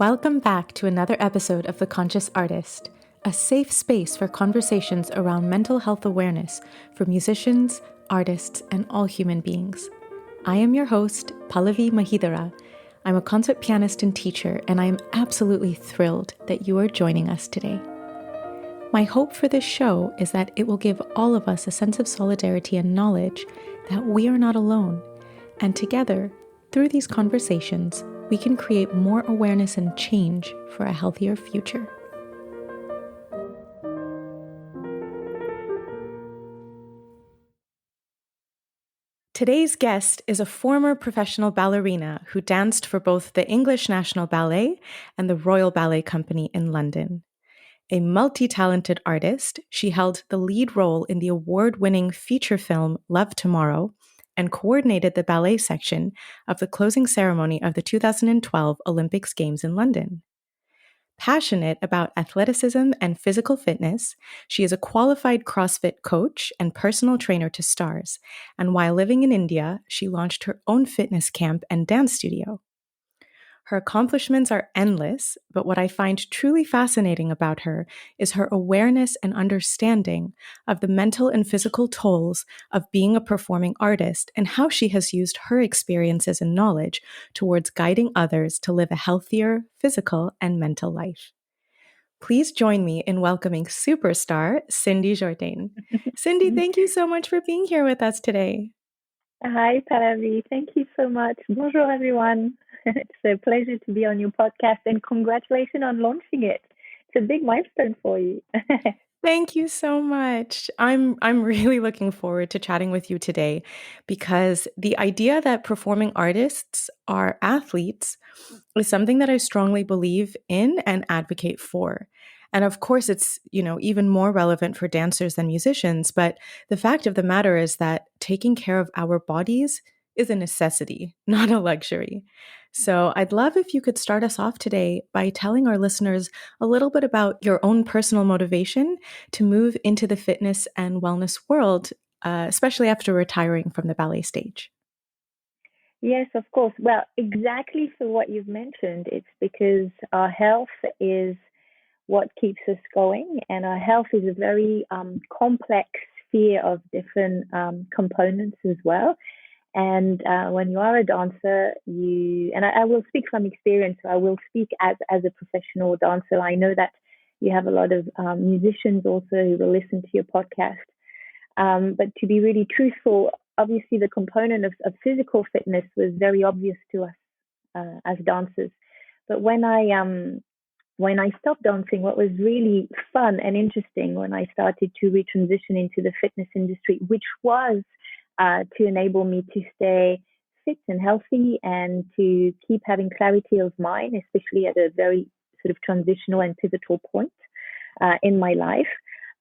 Welcome back to another episode of The Conscious Artist, a safe space for conversations around mental health awareness for musicians, artists, and all human beings. I am your host, Pallavi Mahidara. I'm a concert pianist and teacher, and I am absolutely thrilled that you are joining us today. My hope for this show is that it will give all of us a sense of solidarity and knowledge that we are not alone, and together, through these conversations, we can create more awareness and change for a healthier future. Today's guest is a former professional ballerina who danced for both the English National Ballet and the Royal Ballet Company in London. A multi-talented artist, she held the lead role in the award-winning feature film Love Tomorrow and coordinated the ballet section of the closing ceremony of the 2012 Olympics Games in London. Passionate about athleticism and physical fitness, she is a qualified CrossFit coach and personal trainer to stars, and while living in India, she launched her own fitness camp and dance studio. Her accomplishments are endless, but what I find truly fascinating about her is her awareness and understanding of the mental and physical tolls of being a performing artist and how she has used her experiences and knowledge towards guiding others to live a healthier physical and mental life. Please join me in welcoming superstar Cindy Jourdain. Cindy, thank you so much for being here with us today. Hi, Pallavi. Thank you so much. Bonjour, everyone. It's a pleasure to be on your podcast, and congratulations on launching it. It's a big milestone for you. Thank you so much. I'm really looking forward to chatting with you today because the idea that performing artists are athletes is something that I strongly believe in and advocate for. And of course, it's, even more relevant for dancers than musicians. But the fact of the matter is that taking care of our bodies is a necessity, not a luxury. So I'd love if you could start us off today by telling our listeners a little bit about your own personal motivation to move into the fitness and wellness world, especially after retiring from the ballet stage. Yes, of course. Well, exactly for what you've mentioned. It's because our health is what keeps us going, and our health is a very complex sphere of different components as well. And when you are a dancer, I will speak from experience, so I will speak as a professional dancer. I know that you have a lot of musicians also who will listen to your podcast. But to be really truthful, obviously the component of physical fitness was very obvious to us as dancers. But when I stopped dancing, what was really fun and interesting when I started to retransition into the fitness industry, which was to enable me to stay fit and healthy and to keep having clarity of mind, especially at a very sort of transitional and pivotal point in my life.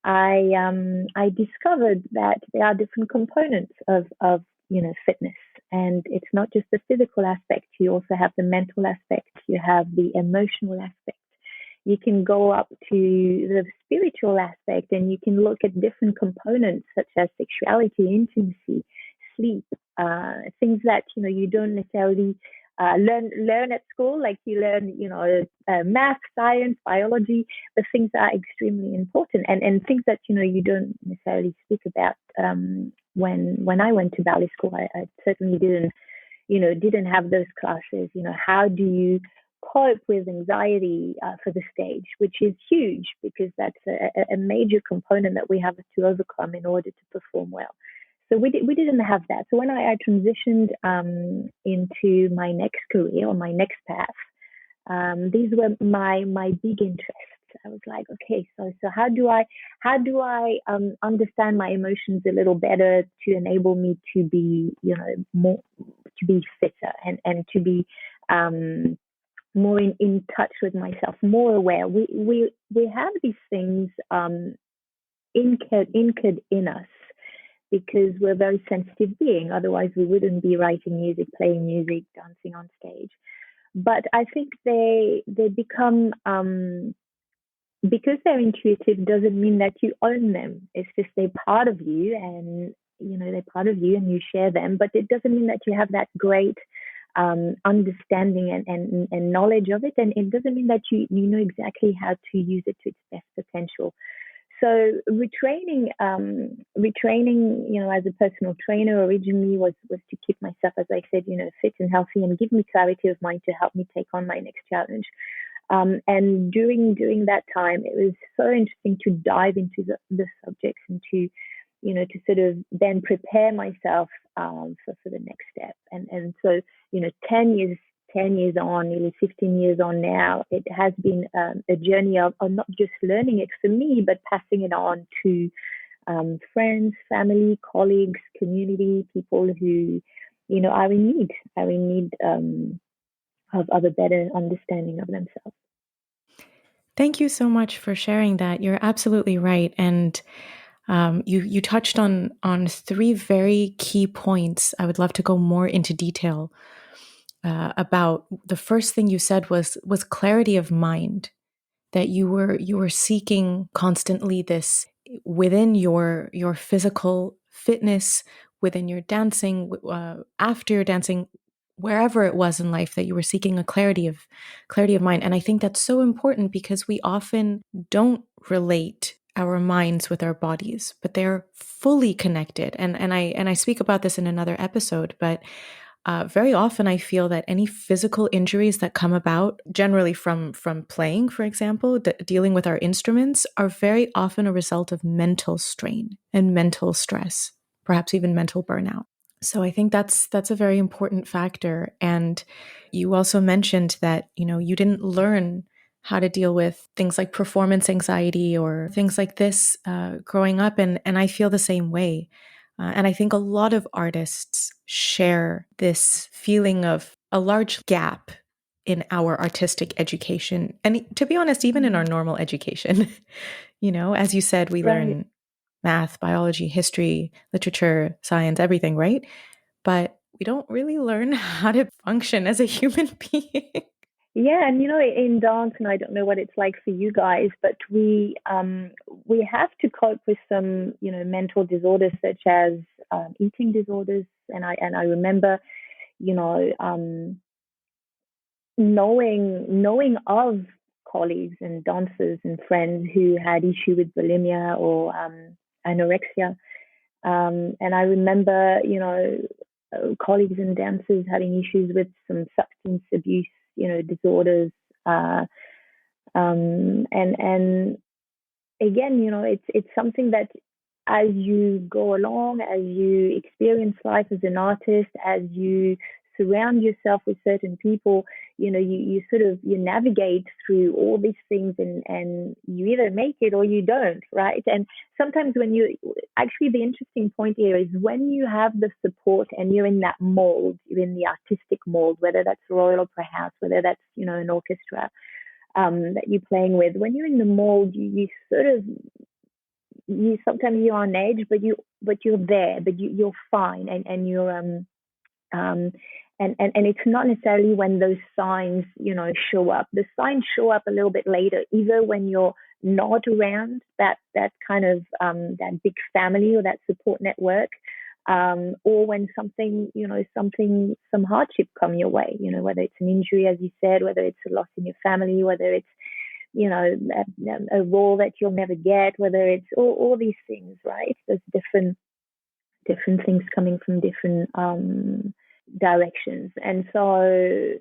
I discovered that there are different components of fitness, and it's not just the physical aspect. You also have the mental aspect. You have the emotional aspect. You can go up to the spiritual aspect, and you can look at different components such as sexuality, intimacy, sleep, things that you don't necessarily learn at school, like you learn math, science, biology, but things are extremely important, and things that you don't necessarily speak about. When I went to ballet school, I certainly didn't have those classes. How do you cope with anxiety for the stage, which is huge because that's a major component that we have to overcome in order to perform well. So we didn't have that. So when I transitioned into my next career or my next path, these were my big interests. I was like, okay, so how do I understand my emotions a little better to enable me to be to be fitter and to be more in touch with myself, more aware. We have these things anchored in us because we're very sensitive beings. Otherwise, we wouldn't be writing music, playing music, dancing on stage. But I think they become because they're intuitive doesn't mean that you own them. It's just they're part of you, and they're part of you, and you share them. But it doesn't mean that you have that great understanding and knowledge of it. And it doesn't mean that you know exactly how to use it to its best potential. So retraining, as a personal trainer originally was to keep myself, as I said, fit and healthy, and give me clarity of mind to help me take on my next challenge. And during that time, it was so interesting to dive into the subjects and to sort of then prepare myself for the next step. And so, 10 years on, nearly 15 years on now, it has been a journey of not just learning it for me, but passing it on to friends, family, colleagues, community, people who, are in need of a better understanding of themselves. Thank you so much for sharing that. You're absolutely right. And you touched on three very key points. I would love to go more into detail about. The first thing you said was clarity of mind, that you were seeking constantly this within your physical fitness, within your dancing, after your dancing, wherever it was in life, that you were seeking a clarity of mind. And I think that's so important because we often don't relate our minds with our bodies, but they're fully connected. And I speak about this in another episode, but very often I feel that any physical injuries that come about, generally from playing, for example, dealing with our instruments, are very often a result of mental strain and mental stress, perhaps even mental burnout. So I think that's a very important factor. And you also mentioned that, you didn't learn how to deal with things like performance anxiety or things like this growing up. And I feel the same way. And I think a lot of artists share this feeling of a large gap in our artistic education. And to be honest, even in our normal education, as you said, we Right. learn math, biology, history, literature, science, everything, right? But we don't really learn how to function as a human being. Yeah, and in dance, and I don't know what it's like for you guys, but we have to cope with some mental disorders such as eating disorders, and I remember knowing of colleagues and dancers and friends who had issue with bulimia or anorexia, and I remember colleagues and dancers having issues with some substance abuse disorders. Uh, and again, it's something that as you go along, as you experience life as an artist, as you surround yourself with certain people, you sort of you navigate through all these things, and you either make it or you don't, right? And sometimes when you actually, the interesting point here is when you have the support and you're in that mold, you're in the artistic mold, whether that's Royal Opera House, whether that's an orchestra, that you're playing with. When you're in the mold, you sort of sometimes you're on edge, but you're there, but you're fine, and you're um and it's not necessarily when those signs show up. The signs show up a little bit later, either when you're not around that kind of that big family or that support network, or when some hardship come your way, whether it's an injury, as you said, whether it's a loss in your family, whether it's a role that you'll never get, whether it's all these things, right? There's different things coming from different directions. And so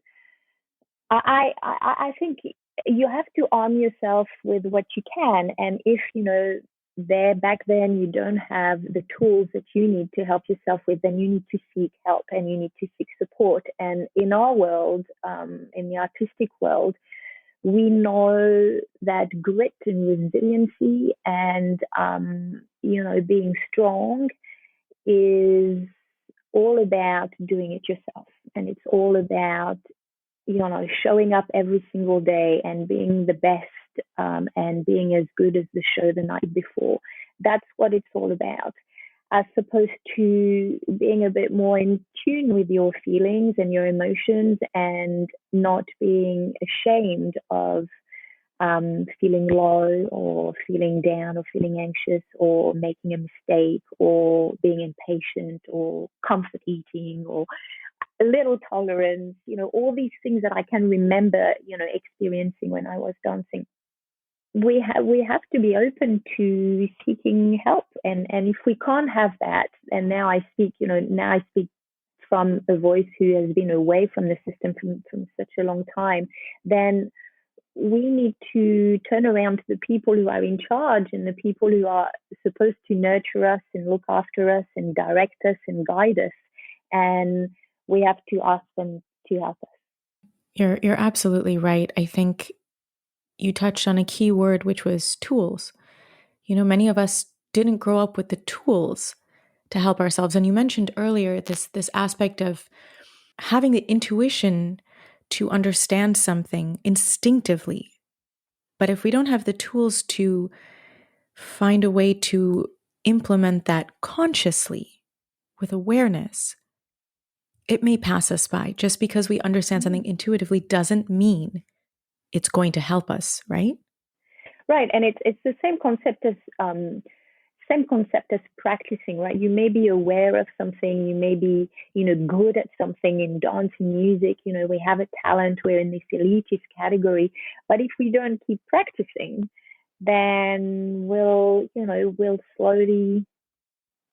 I think you have to arm yourself with what you can. And if, back then you don't have the tools that you need to help yourself with, then you need to seek help and you need to seek support. And in our world, in the artistic world, we know that grit and resiliency and, being strong is all about doing it yourself. And it's all about, showing up every single day and being the best, and being as good as the show the night before. That's what it's all about, as opposed to being a bit more in tune with your feelings and your emotions and not being ashamed of feeling low or feeling down or feeling anxious or making a mistake or being impatient or comfort eating or a little tolerance, all these things that I can remember, experiencing when I was dancing. We have to be open to seeking help, and if we can't have that, and now I speak from a voice who has been away from the system from such a long time, then we need to turn around to the people who are in charge and the people who are supposed to nurture us and look after us and direct us and guide us, and we have to ask them to help us. You're absolutely right. I think you touched on a key word, which was tools. Many of us didn't grow up with the tools to help ourselves. And you mentioned earlier this aspect of having the intuition to understand something instinctively. But if we don't have the tools to find a way to implement that consciously with awareness, it may pass us by. Just because we understand something intuitively doesn't mean it's going to help us, right? Right, and it's the same concept as practicing, right? You may be aware of something, you may be, good at something in dance and music, we have a talent, we're in this elitist category. But if we don't keep practicing, then we'll slowly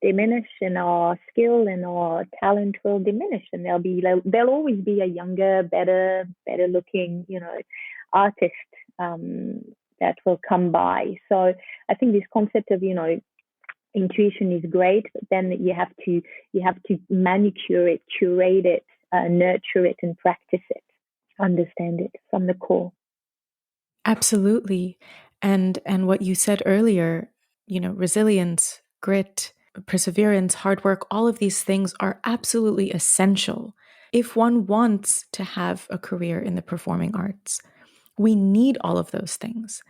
diminish, and our skill and our talent will diminish, and there'll always be a younger, better looking, artist that will come by. So I think this concept of, intuition is great, but then you have to manicure it, curate it, nurture it, and practice it, understand it from the core. Absolutely. And what you said earlier, resilience, grit, perseverance, hard work, all of these things are absolutely essential. If one wants to have a career in the performing arts, we need all of those things.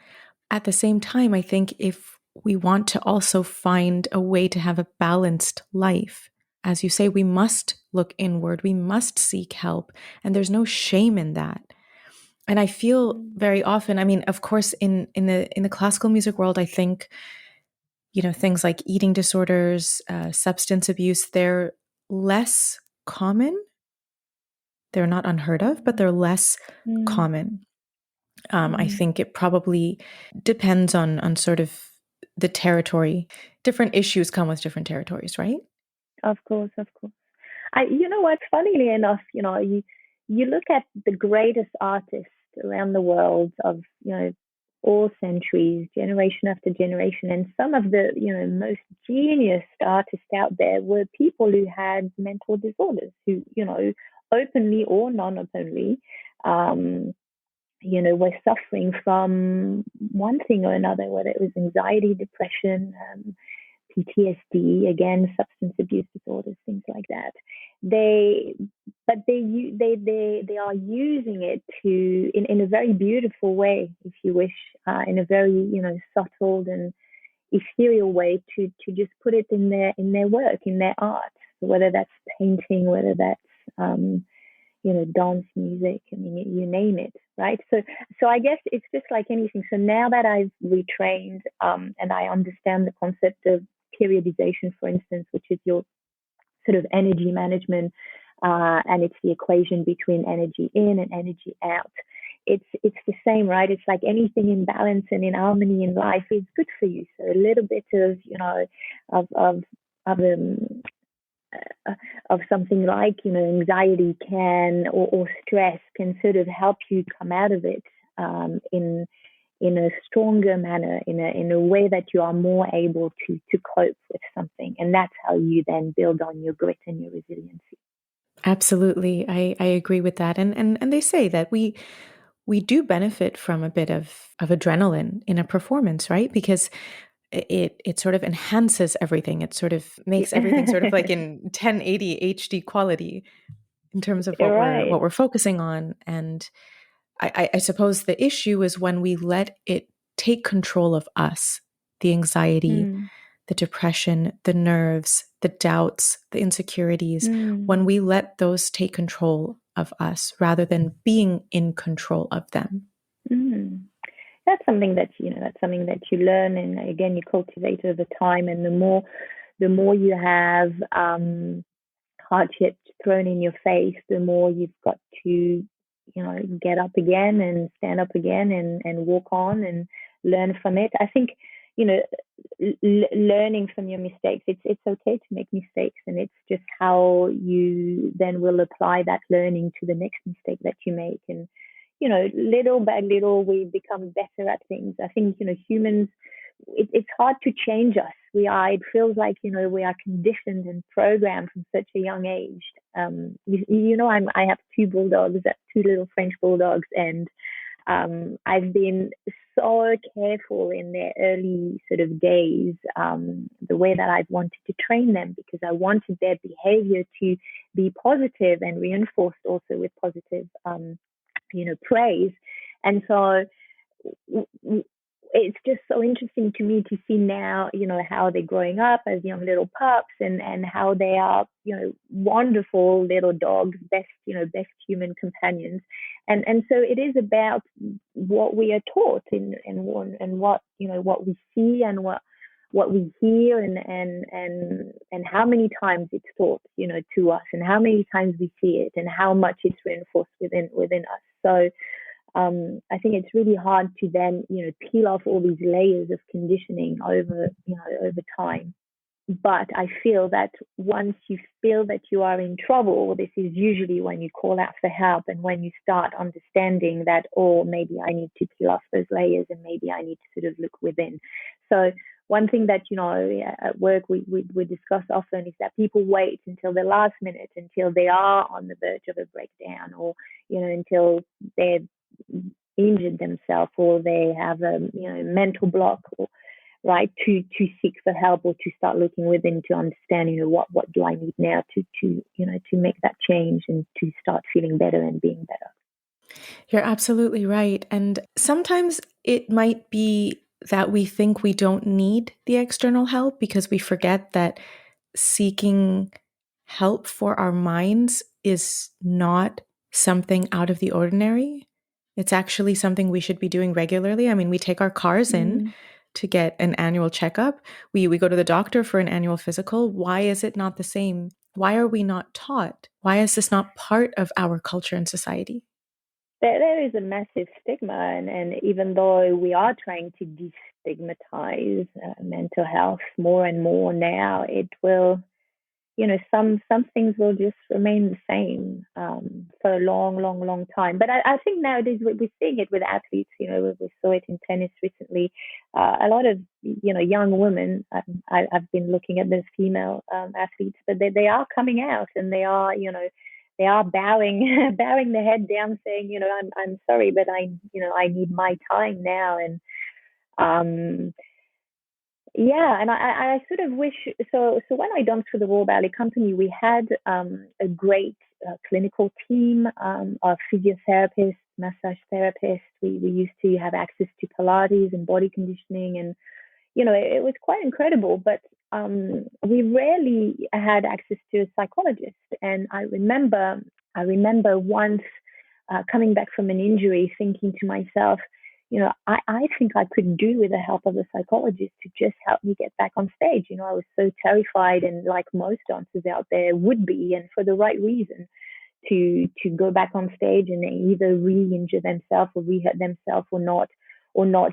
At the same time, I think if we want to also find a way to have a balanced life, as you say, we must look inward, we must seek help, and there's no shame in that. And I feel very often, I mean, of course, in the classical music world, I think, things like eating disorders, substance abuse, they're less common. They're not unheard of, but they're less Mm, common. I mm, think it probably depends on sort of the territory. Different issues come with different territories, right? of course, of course. You know what? Funnily enough, you look at the greatest artists around the world of all centuries, generation after generation, and some of the most genius artists out there were people who had mental disorders, who openly or non-openly, um, were suffering from one thing or another, whether it was anxiety, depression, PTSD, again, substance abuse disorders, things like that. They, but they are using it in a very beautiful way, if you wish, in a very subtle and ethereal way to just put it in their work, in their art, whether that's painting, whether that's dance, music. I mean, you name it, right? So I guess it's just like anything. So now that I've retrained, and I understand the concept of periodization, for instance, which is your sort of energy management, and it's the equation between energy in and energy out. It's the same, right? It's like anything in balance and in harmony in life is good for you. So a little bit of of of something like anxiety or stress can sort of help you come out of it, in a stronger manner, in a way that you are more able to cope with something, and that's how you then build on your grit and your resiliency. Absolutely. I agree with that. And they say that we do benefit from a bit of adrenaline in a performance, right? Because it sort of enhances everything. It sort of makes everything sort of like in 1080 HD quality in terms of You're what right. we're focusing on. And I suppose the issue is when we let it take control of us, the anxiety, Mm, the depression, the nerves, the doubts, the insecurities, mm, when we let those take control of us rather than being in control of them. mm. That's something that you learn, and again you cultivate over time, and the more you have hardships thrown in your face, the more you've got to, get up again and stand up again and walk on and learn from it. I think, you know, learning from your mistakes. It's okay to make mistakes, and it's just how you then will apply that learning to the next mistake that you make. And little by little, we become better at things. I think humans. It's hard to change us. We are. It feels like we are conditioned and programmed from such a young age. I have two bulldogs, two little French bulldogs, and I've been so careful in their early sort of days, the way that I've wanted to train them, because I wanted their behavior to be positive and reinforced also with positive, praise. And so it's just so interesting to me to see now, how they're growing up as young little pups, and how they are, wonderful little dogs, best human companions. And so it is about what we are taught, and what, what we see, and what we hear, and how many times it's taught, to us, and how many times we see it, and how much it's reinforced within us. So I think it's really hard to then, peel off all these layers of conditioning over time. But I feel that once you feel that you are in trouble, this is usually when you call out for help, and when you start understanding that, oh, maybe I need to peel off those layers, and maybe I need to sort of look within. So one thing that, at work we discuss often is that people wait until the last minute, until they are on the verge of a breakdown, or, until they've injured themselves, or they have a mental block, or right, to seek for help, or to start looking within to understand, what do I need now to make that change, and to start feeling better and being better. You're absolutely right. And sometimes it might be that we think we don't need the external help because we forget that seeking help for our minds is not something out of the ordinary. It's actually something we should be doing regularly. I mean, we take our cars in to get an annual checkup. We go to the doctor for an annual physical. Why is it not the same? Why are we not taught? Why is this not part of our culture and society? There is a massive stigma, and even though we are trying to destigmatize mental health more and more now, it will, some things will just remain the same for a long, long, long time. But I think nowadays we're seeing it with athletes. We saw it in tennis recently. A lot of young women. I've been looking at the female athletes, but they are coming out, and they are they are bowing bowing their head down, saying, I'm sorry, but I need my time now. And yeah, and I sort of wish, so when I danced for the Royal Ballet Company, we had a great clinical team of physiotherapists, massage therapists. We used to have access to Pilates and body conditioning, and it was quite incredible. But we rarely had access to a psychologist. And I remember once coming back from an injury, thinking to myself, I think I could do with the help of a psychologist to just help me get back on stage. I was so terrified, and like most dancers out there would be, and for the right reason, to go back on stage and either re-injure themselves or re-hurt themselves, or not,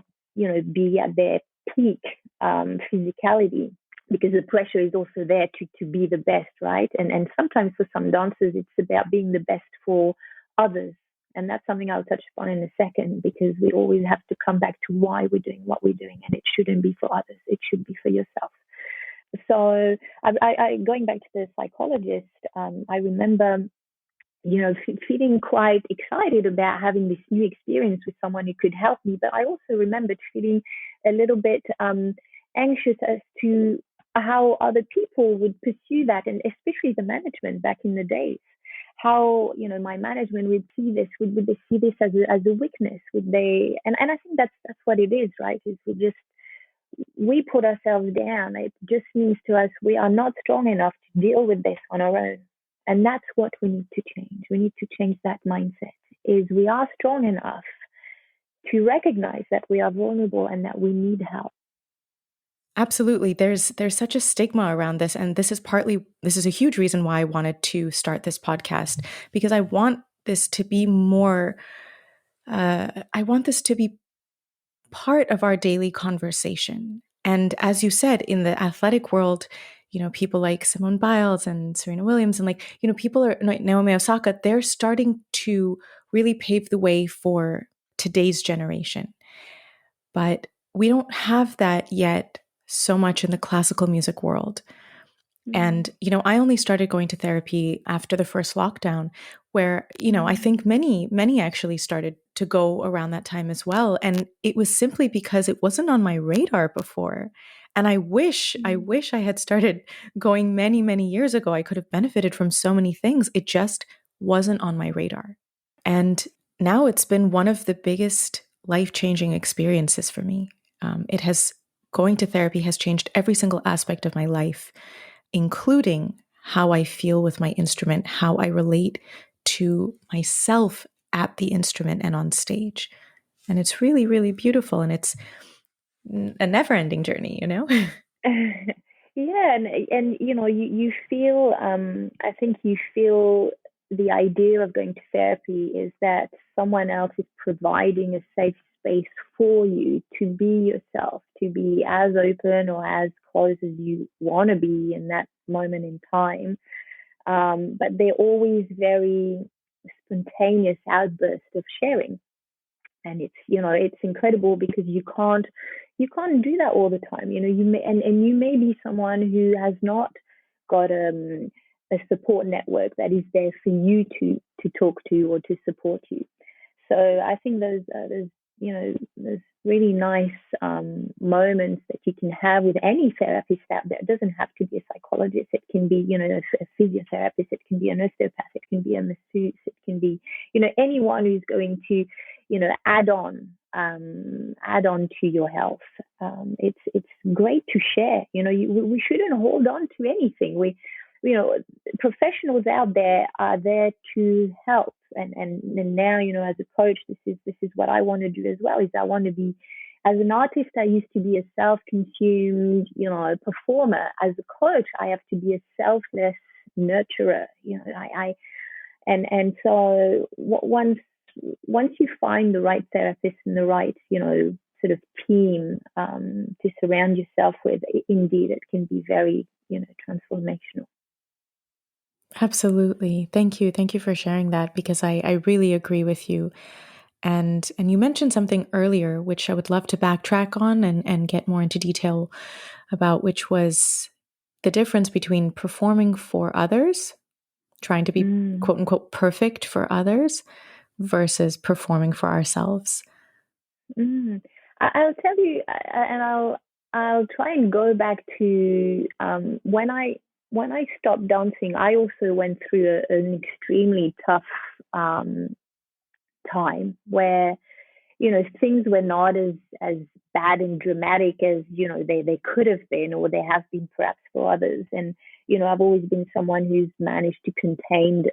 be at their peak physicality, because the pressure is also there to be the best, right? And sometimes for some dancers, it's about being the best for others. And that's something I'll touch upon in a second, because we always have to come back to why we're doing what we're doing, and it shouldn't be for others. It should be for yourself. So going back to the psychologist, I remember, feeling quite excited about having this new experience with someone who could help me. But I also remembered feeling a little bit anxious as to how other people would pursue that, and especially the management back in the days. How my management would see this? Would they see this as a weakness? Would they? And I think that's what it is, right? Is we put ourselves down. It just means to us we are not strong enough to deal with this on our own. And that's what we need to change. We need to change that mindset. Is we are strong enough to recognize that we are vulnerable and that we need help. Absolutely. There's such a stigma around this, and this is a huge reason why I wanted to start this podcast, because I want this to be more I want this to be part of our daily conversation. And as you said, in the athletic world, people like Simone Biles and Serena Williams, and people are like Naomi Osaka, they're starting to really pave the way for today's generation. But we don't have that yet so much in the classical music world. And, Mm, I only started going to therapy after the first lockdown, where, I mm, think many actually started to go around that time as well. And it was simply because it wasn't on my radar before. And I mm. wish I had started going many, many years ago. I could have benefited from so many things. It just wasn't on my radar. And now it's been one of the biggest life changing experiences for me. Going to therapy has changed every single aspect of my life, including how I feel with my instrument, how I relate to myself at the instrument and on stage. And it's really, really beautiful. And it's a never ending journey, you know? Yeah, and you feel I think you feel the idea of going to therapy is that someone else is providing a safe space for you to be yourself, to be as open or as close as you want to be in that moment in time. But they're always very spontaneous outbursts of sharing, and it's incredible because you can't do that all the time. You may, and you may be someone who has not got a support network that is there for you to talk to or to support you. So I think there's really nice moments that you can have with any therapist out there. It doesn't have to be a psychologist. It can be a physiotherapist. It can be an osteopath. It can be a masseuse. It can be anyone who's going to add on to your health. It's great to share. We shouldn't hold on to anything. Professionals out there are there to help. And now, as a coach, this is what I want to do as well. Is I want to be, as an artist, I used to be a self-consumed, performer. As a coach, I have to be a selfless nurturer. So once you find the right therapist and the right, sort of team to surround yourself with, indeed, it can be very, transformational. Absolutely. Thank you. Thank you for sharing that, because I really agree with you. And you mentioned something earlier, which I would love to backtrack on and get more into detail about, which was the difference between performing for others, trying to be Mm. quote unquote perfect for others, versus performing for ourselves. Mm. I'll tell you, and I'll try and go back to when I stopped dancing. I also went through an extremely tough um, time where things were not as bad and dramatic as they could have been, or they have been perhaps for others. And I've always been someone who's managed to contain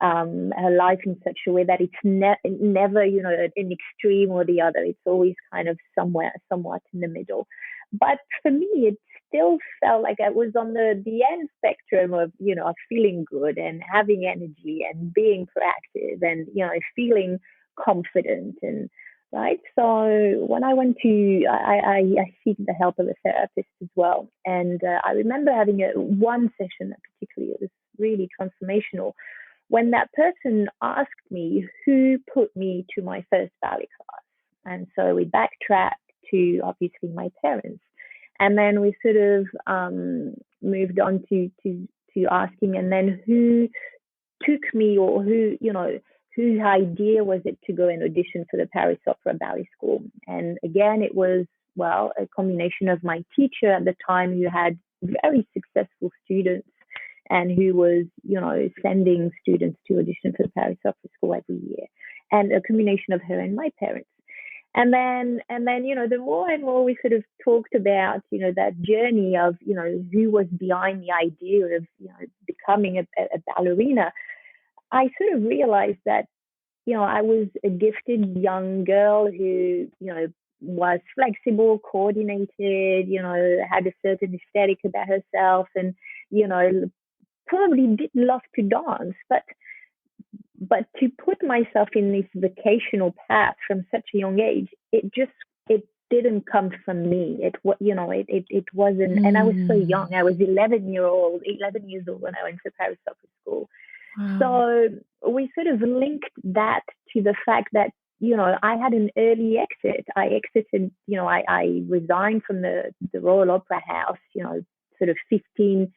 her life in such a way that it's never an extreme or the other. It's always kind of somewhat in the middle. But for me, it still felt like I was on the end spectrum of of feeling good and having energy and being proactive and feeling confident. And right, so when I went to I seek the help of a therapist as well. And I remember having one session that particularly, it was really transformational, when that person asked me who put me to my first ballet class. And so we backtracked to obviously my parents, and then we sort of moved on to asking, and then who took me, or whose idea was it to go and audition for the Paris Opera Ballet School. And again, it was, well, a combination of my teacher at the time, who had very successful students and who was sending students to audition for the Paris Opera School every year, and a combination of her and my parents. And then the more and more we sort of talked about that journey of who was behind the idea of becoming a ballerina, I sort of realized that I was a gifted young girl who was flexible, coordinated, had a certain aesthetic about herself, and, probably did love to dance, but to put myself in this vocational path from such a young age, it didn't come from me. It wasn't, and I was so Mm. young. I was 11 years old when I went to Paris Opera School. Wow. So we sort of linked that to the fact that, I had an early exit. I exited, I resigned from the Royal Opera House, sort of 15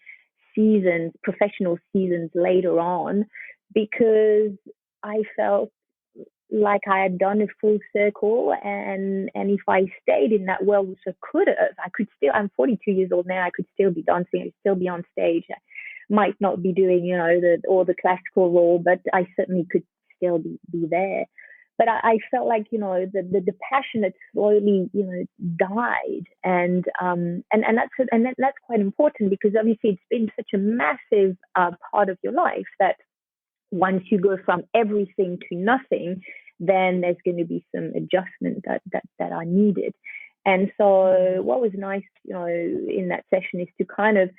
seasons, professional seasons later on, because I felt like I had done a full circle, and if I stayed in that world, which I could still, I'm 42 years old now, I could still be dancing, I could still be on stage. I might not be doing, all the classical role, but I certainly could still be there. But I felt like, the passion had slowly, died. And that's quite important, because obviously it's been such a massive part of your life that once you go from everything to nothing, then there's going to be some adjustment that are needed. And so what was nice, in that session is to kind of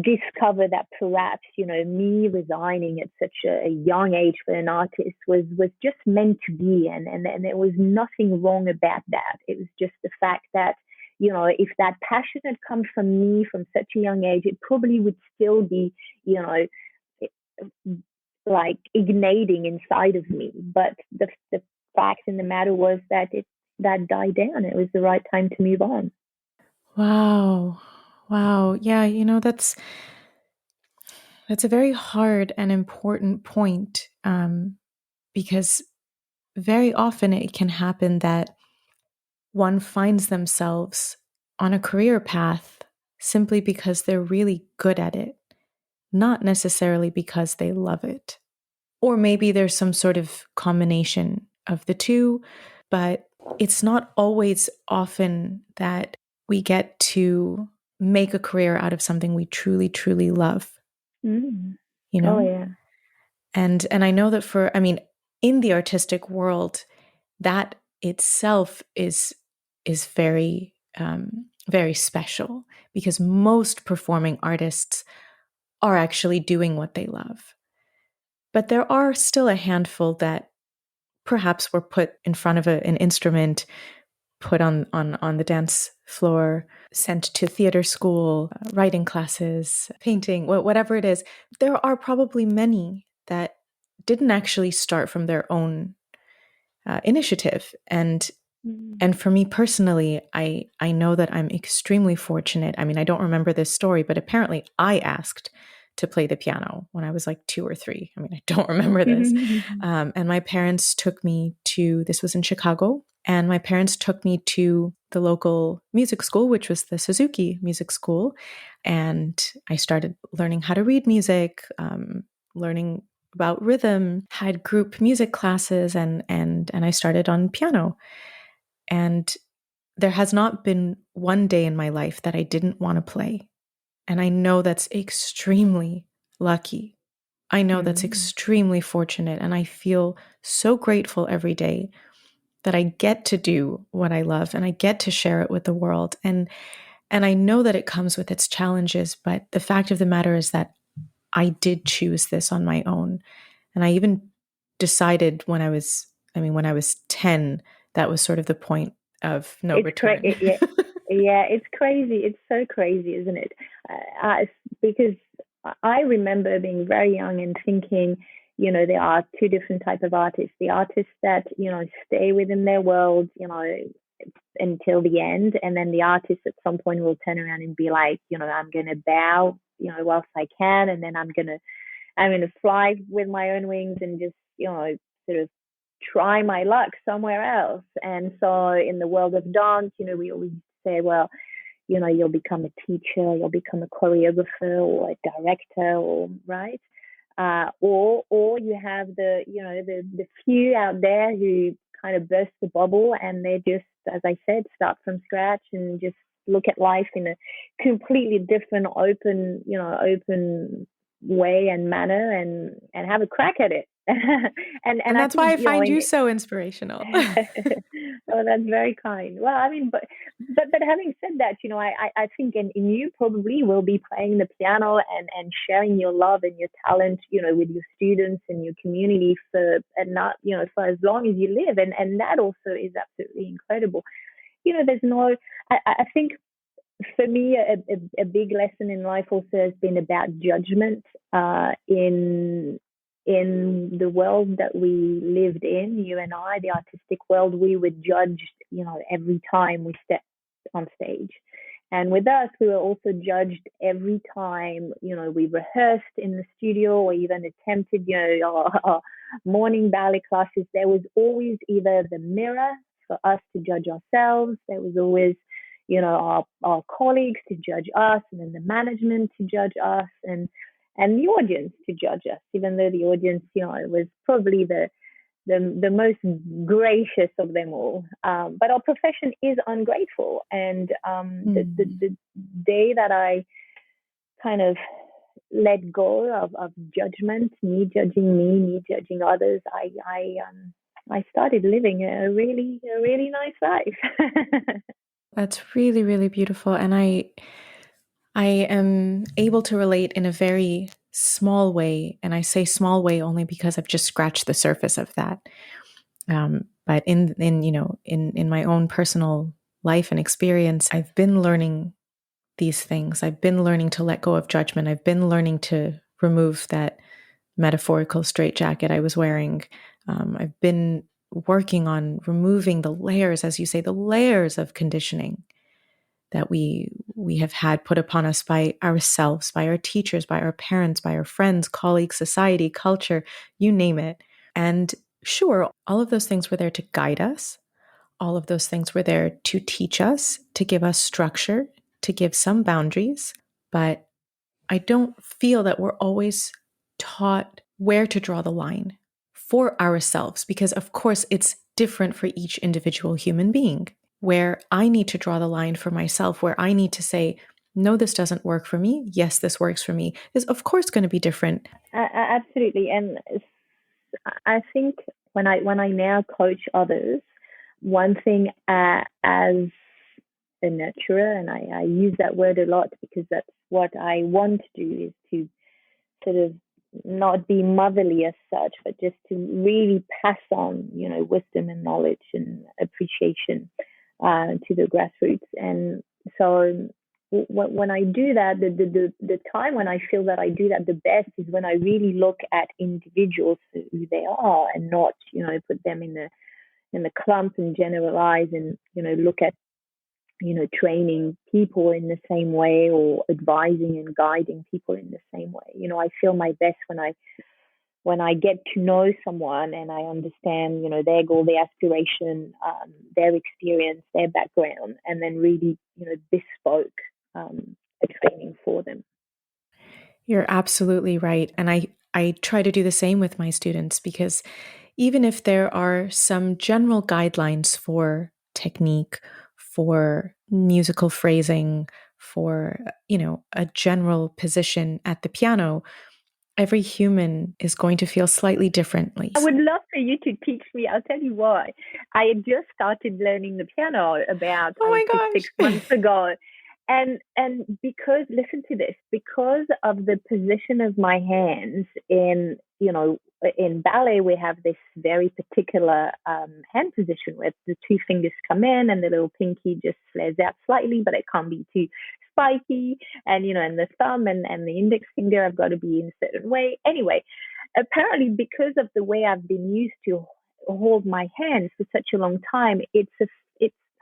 discover that perhaps, me resigning at such a young age for an artist was just meant to be. And there was nothing wrong about that. It was just the fact that, if that passion had come from me from such a young age, it probably would still be, like igniting inside of me. But the fact in the matter was that that died down. It was the right time to move on. Wow. Wow. Yeah, that's a very hard and important point, because very often it can happen that one finds themselves on a career path simply because they're really good at it, not necessarily because they love it. Or maybe there's some sort of combination of the two, but it's not always often that we get to make a career out of something we truly, truly love, Mm. you Oh know? yeah. And I know that in the artistic world, that itself is very very special, because most performing artists are actually doing what they love. But there are still a handful that perhaps were put in front of an instrument, put on the dance floor, sent to theater school, writing classes, painting, whatever it is. There are probably many that didn't actually start from their own initiative. Mm. And for me personally, I know that I'm extremely fortunate. I mean, I don't remember this story, but apparently I asked to play the piano when I was like 2 or 3. I mean, I don't remember this. And my parents took me to, this was in Chicago, and my parents took me to the local music school, which was the Suzuki Music School. And I started learning how to read music, learning about rhythm, had group music classes, and I started on piano. And there has not been one day in my life that I didn't want to play. And I know that's extremely lucky. I know that's Mm. extremely fortunate. And I feel so grateful every day that I get to do what I love and I get to share it with the world. And I know that it comes with its challenges, but the fact of the matter is that I did choose this on my own. And I even decided when I was 10, that was sort of the point of no It's return. yeah, yeah. It's crazy. It's so crazy, isn't it? Because I remember being very young and thinking, there are two different type of artists. The artists that stay within their world, until the end, and then the artist at some point will turn around and be like, I'm gonna bow, whilst I can, and then I'm gonna fly with my own wings and just sort of try my luck somewhere else. And so in the world of dance, we always say, well, you'll become a teacher, you'll become a choreographer or a director, or right. Or you have the few out there who kind of burst the bubble, and they just, as I said, start from scratch and just look at life in a completely different, open way and manner, and have a crack at it. And And I that's why think, I find you so inspirational. oh, that's very kind. Well, I mean, but having said that, I think, and you probably will be playing the piano and sharing your love and your talent, with your students and your community and not, for as long as you live, and that also is absolutely incredible. There's no, I think for me, a big lesson in life also has been about judgment, in the world that we lived in, you and I, the artistic world. We were judged, every time we stepped on stage. And with us, we were also judged every time, we rehearsed in the studio or even attempted, our morning ballet classes. There was always either the mirror for us to judge ourselves. There was always, our colleagues to judge us, and then the management to judge us, and the audience to judge us, even though the audience, was probably the most gracious of them all. But our profession is ungrateful. And the day that I kind of let go of judgment, me judging me judging others, I started living a really nice life. That's really, really beautiful. And I am able to relate in a very small way. And I say small way only because I've just scratched the surface of that. But in my own personal life and experience, I've been learning these things. I've been learning to let go of judgment. I've been learning to remove that metaphorical straitjacket I was wearing. I've been working on removing the layers, as you say, the layers of conditioning that we have had put upon us by ourselves, by our teachers, by our parents, by our friends, colleagues, society, culture, you name it. And sure, all of those things were there to guide us. All of those things were there to teach us, to give us structure, to give some boundaries. But I don't feel that we're always taught where to draw the line for ourselves, because of course it's different for each individual human being. Where I need to draw the line for myself, where I need to say, no, this doesn't work for me. Yes, this works for me, is of course going to be different. Absolutely. And I think when I now coach others, one thing, as a nurturer, and I use that word a lot because that's what I want to do, is to sort of not be motherly as such, but just to really pass on, wisdom and knowledge and appreciation, to the grassroots. And so when I do that, the time when I feel that I do that the best is when I really look at individuals for who they are, and not, put them in the clump and generalize, and, look at, training people in the same way, or advising and guiding people in the same way. I feel my best when I get to know someone and I understand, their goal, their aspiration, their experience, their background, and then really, bespoke, a training for them. You're absolutely right. And I try to do the same with my students, because even if there are some general guidelines for technique, for musical phrasing, for, a general position at the piano, every human is going to feel slightly differently. I would love for you to teach me. I'll tell you why. I had just started learning the piano about, Oh my gosh, 6 months ago. And because, listen to this, because of the position of my hands in ballet, we have this very particular hand position where the two fingers come in and the little pinky just flares out slightly, but it can't be too spiky. And, and the thumb and the index finger have got to be in a certain way. Anyway, apparently, because of the way I've been used to hold my hands for such a long time,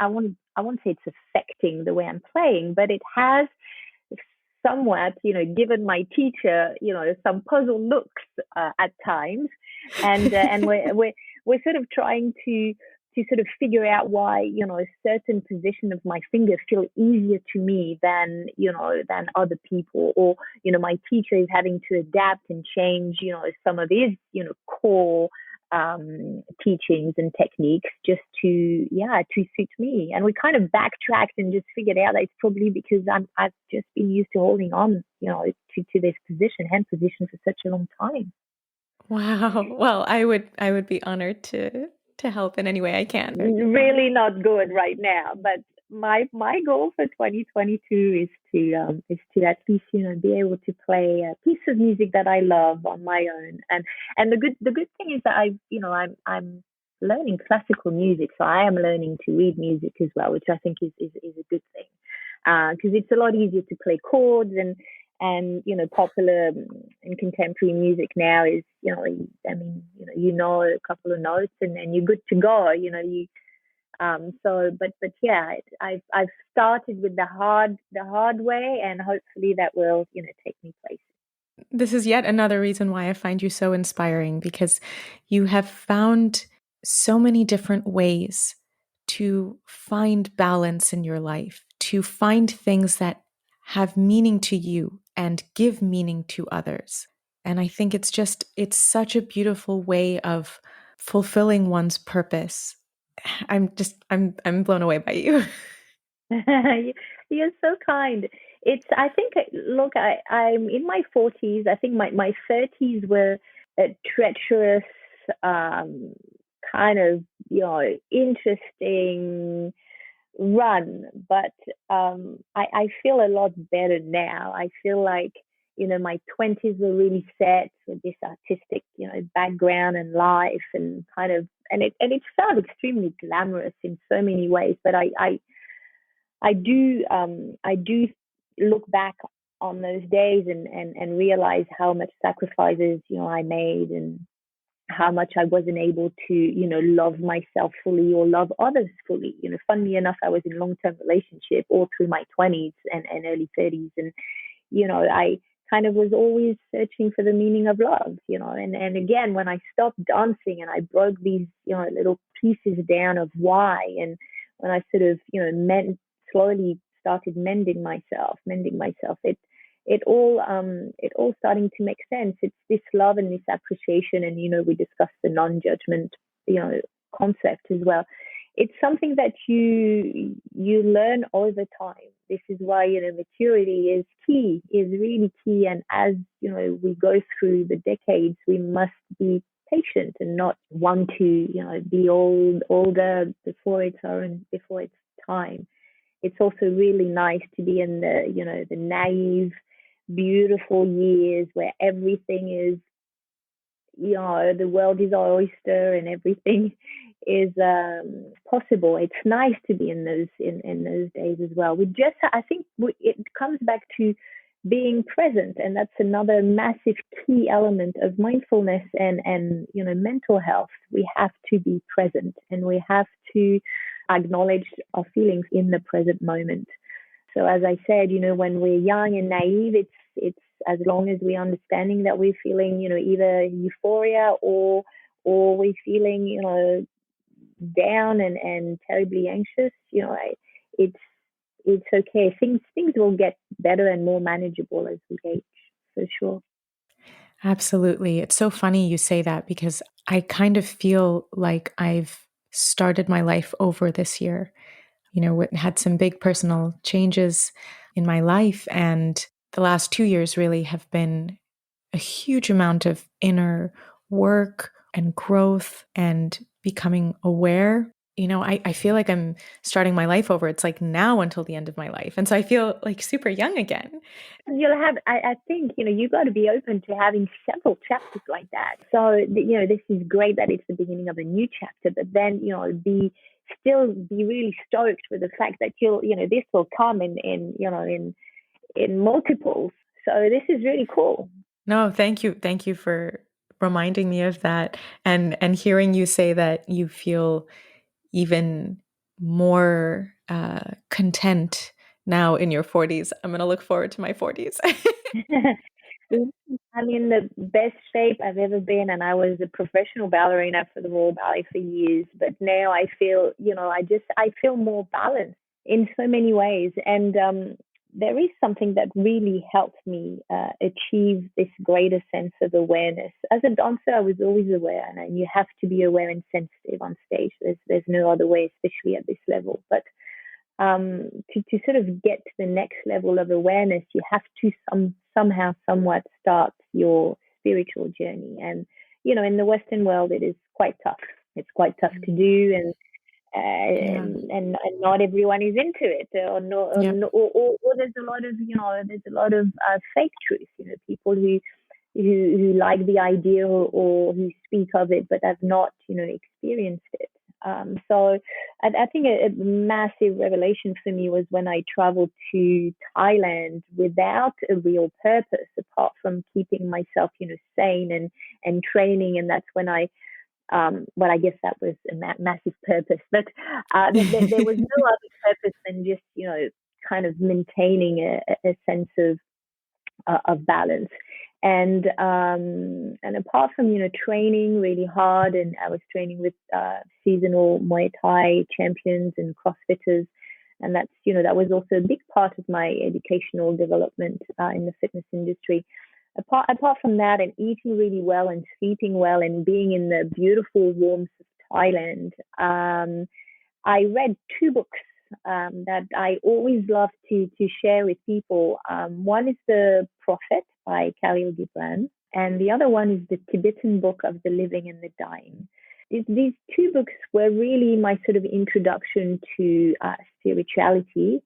I won't say it's affecting the way I'm playing, but it has somewhat, given my teacher, some puzzle looks, at times, and we're sort of trying to sort of figure out why, a certain position of my finger feel easier to me than other people, or, my teacher is having to adapt and change, some of his, core teachings and techniques just to suit me. And we kind of backtracked and just figured out that it's probably because I've just been used to holding on, to this position, hand position, for such a long time. Wow. Well, I would be honored to help in any way I can. Really not good right now, but my goal for 2022 is to at least be able to play a piece of music that I love on my own. And the good thing is that I'm learning classical music, so I am learning to read music as well, which I think is a good thing, because it's a lot easier to play chords. And popular and contemporary music now is, I mean, a couple of notes, and then you're good to go. But yeah, I've started with the hard way, and hopefully that will take me places. This is yet another reason why I find you so inspiring, because you have found so many different ways to find balance in your life, to find things that have meaning to you and give meaning to others. And I think it's such a beautiful way of fulfilling one's purpose. I'm blown away by you. You're so kind. I think, look, I'm in my 40s. I think my 30s were a treacherous, um, kind of, interesting run, but I feel a lot better now. I feel like, my 20s were really set with this artistic, background and life, and kind of, and it felt extremely glamorous in so many ways. But I do look back on those days, and realize how much sacrifices I made, and how much I wasn't able to love myself fully or love others fully. Funnily enough, I was in long term relationship all through my 20s and early 30s, and I kind of was always searching for the meaning of love. And again, when I stopped dancing and I broke these little pieces down of why, and when I sort of slowly started mending myself, it all starting to make sense. It's this love and this appreciation, and we discussed the non-judgment concept as well. It's something that you learn over time. This is why maturity is really key. And as we go through the decades, we must be patient and not want to be older before it's time. It's also really nice to be in the naive, beautiful years where everything is, the world is our oyster, and everything is possible. It's nice to be in those days as well. I think it comes back to being present, and that's another massive key element of mindfulness and mental health. We have to be present, and we have to acknowledge our feelings in the present moment. So as I said, when we're young and naive, it's as long as we're understanding that we're feeling, either euphoria or we're feeling, down and terribly anxious, it's it's okay. Things will get better and more manageable as we age, for sure. Absolutely. It's so funny you say that, because I kind of feel like I've started my life over this year. Had some big personal changes in my life, and the last 2 years really have been a huge amount of inner work and growth and becoming aware. I feel like I'm starting my life over. It's like now until the end of my life. And so I feel like super young again. You'll have, I think, you got to be open to having several chapters like that. So, this is great that it's the beginning of a new chapter, but then, be really stoked with the fact that this will come in multiples. So this is really cool. No, thank you. Thank you for reminding me of that, and hearing you say that you feel even more content now in your 40s. I'm going to look forward to my 40s. I'm in the best shape I've ever been, and I was a professional ballerina for the Royal Ballet for years. But now I feel, I feel more balanced in so many ways. And there is something that really helped me achieve this greater sense of awareness. As a dancer, I was always aware, and you have to be aware and sensitive on stage. There's no other way, especially at this level. But to sort of get to the next level of awareness, you have to somehow, somewhat start your spiritual journey. And, in the Western world, it is quite tough. It's quite tough to do. And not everyone is into it, or no, or there's a lot of fake truth. People who like the idea or who speak of it but have not experienced it. So I think a massive revelation for me was when I traveled to Thailand without a real purpose apart from keeping myself sane and training, and that's when I guess that was a massive purpose, but there was no other purpose than just kind of maintaining a sense of balance. And apart from training really hard, and I was training with seasonal Muay Thai champions and CrossFitters, and that's that was also a big part of my educational development in the fitness industry. Apart from that, and eating really well and sleeping well and being in the beautiful warmth of Thailand, I read two books that I always love to share with people. One is The Prophet by Khalil Gibran, and the other one is The Tibetan Book of the Living and the Dying. These two books were really my sort of introduction to spirituality.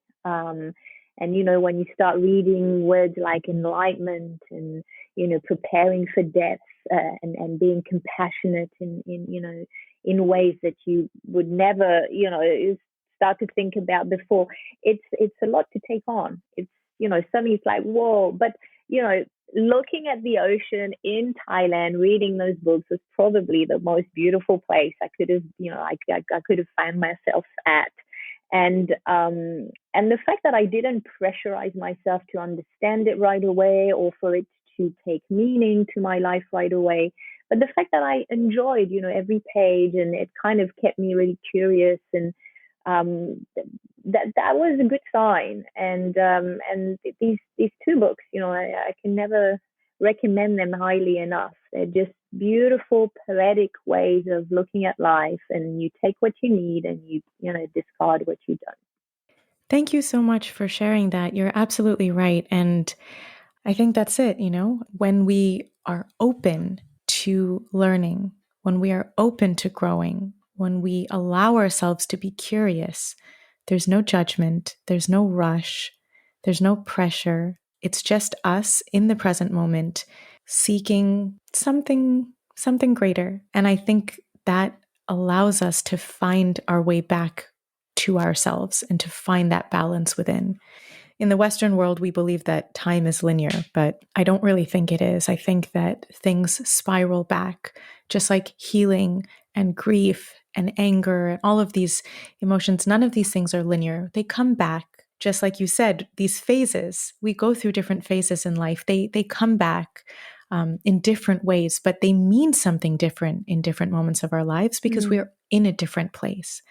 And, when you start reading words like enlightenment and, preparing for death and being compassionate in ways that you would never, start to think about before, it's a lot to take on. It's, suddenly it's like, whoa, but, looking at the ocean in Thailand, reading those books was probably the most beautiful place I could have, I could have found myself at. And the fact that I didn't pressurize myself to understand it right away or for it to take meaning to my life right away, but the fact that I enjoyed, every page, and it kind of kept me really curious, and that was a good sign. And these two books, I can never recommend them highly enough. They're just beautiful, poetic ways of looking at life, and you take what you need and you discard what you don't. Thank you so much for sharing that. You're absolutely right. And I think that's it, when we are open to learning, when we are open to growing, when we allow ourselves to be curious, there's no judgment, there's no rush, there's no pressure. It's just us in the present moment seeking something greater. And I think that allows us to find our way back to ourselves and to find that balance within. In the Western world, we believe that time is linear, but I don't really think it is. I think that things spiral back, just like healing and grief and anger and all of these emotions. None of these things are linear. They come back, just like you said, these phases. We go through different phases in life. They come back in different ways, but they mean something different in different moments of our lives because we're in a different place.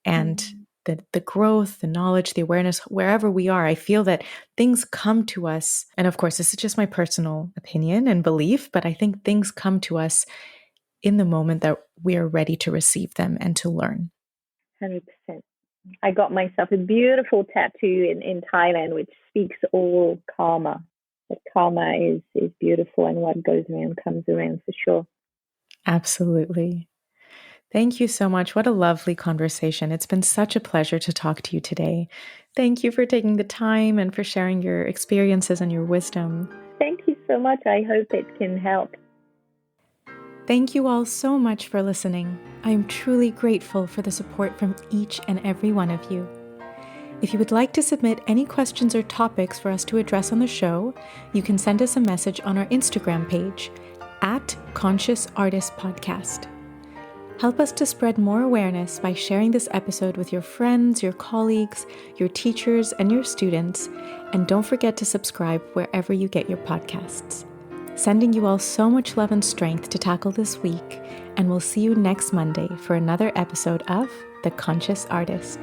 And the growth, the knowledge, the awareness, wherever we are, I feel that things come to us. And of course, this is just my personal opinion and belief, but I think things come to us in the moment that we are ready to receive them and to learn. 100%. I got myself a beautiful tattoo in Thailand, which speaks all karma. That karma is beautiful, and what goes around comes around, for sure. Absolutely. Thank you so much. What a lovely conversation. It's been such a pleasure to talk to you today. Thank you for taking the time and for sharing your experiences and your wisdom. Thank you so much. I hope it can help. Thank you all so much for listening. I am truly grateful for the support from each and every one of you. If you would like to submit any questions or topics for us to address on the show, you can send us a message on our Instagram page @ConsciousArtistPodcast. Help us to spread more awareness by sharing this episode with your friends, your colleagues, your teachers, and your students. And don't forget to subscribe wherever you get your podcasts. Sending you all so much love and strength to tackle this week, and we'll see you next Monday for another episode of The Conscious Artist.